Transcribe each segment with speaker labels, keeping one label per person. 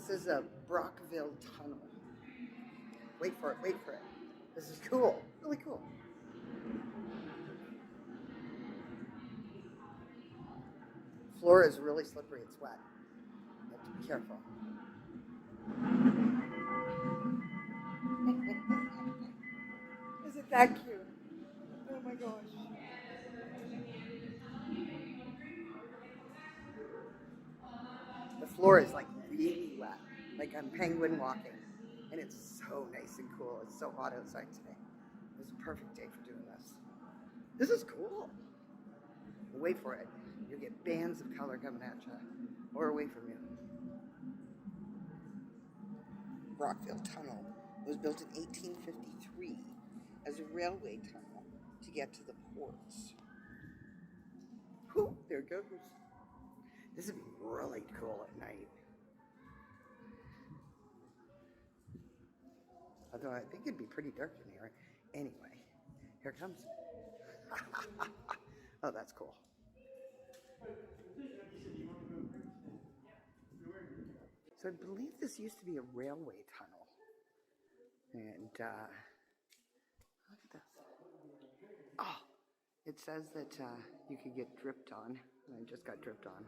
Speaker 1: This is a Brockville Tunnel. Wait for it, wait for it. This is cool, really cool. Floor is really slippery, it's wet. You have to be careful. Isn't that cute? Oh my gosh. The floor is like really wet, like I'm penguin walking, and it's so nice and cool. It's so hot outside today. It's a perfect day for doing this. This is cool. Wait for it. You'll get bands of color coming at you, or away from you. Brockville Tunnel was built in 1853 as a railway tunnel to get to the ports. Whew, there it goes. This would be really cool at night. Although I think it'd be pretty dark in here. Anyway, here it comes. Oh, that's cool. So I believe this used to be a railway tunnel. And look at this. Oh, it says that you could get dripped on. I just got dripped on.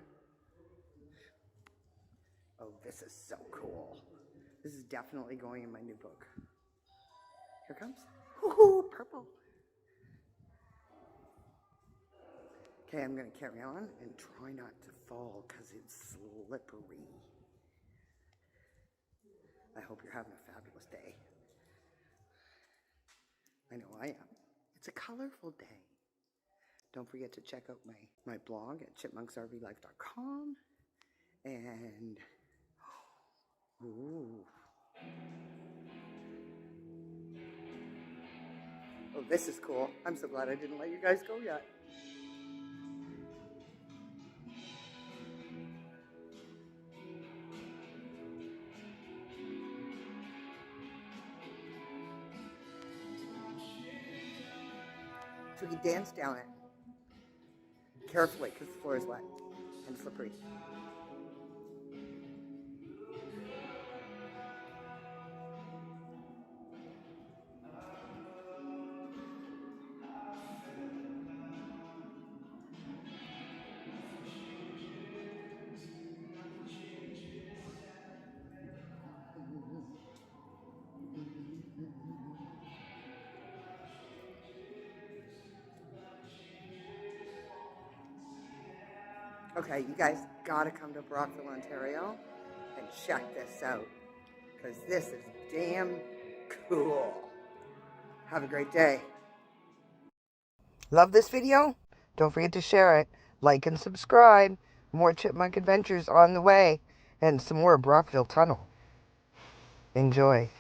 Speaker 1: Oh, this is so cool. This is definitely going in my new book. Here it comes. Woohoo, purple. Okay, I'm going to carry on and try not to fall because it's slippery. I hope you're having a fabulous day. I know I am. It's a colorful day. Don't forget to check out my blog at chipmunksrvlife.com. And, ooh. Oh, this is cool. I'm so glad I didn't let you guys go yet. So we can dance down it. Carefully, because the floor is wet and slippery. Okay, you guys gotta come to Brockville, Ontario and check this out, because this is damn cool. Have a great day. Love this video? Don't forget to share it, like and subscribe. More chipmunk adventures on the way, and some more Brockville Tunnel. Enjoy.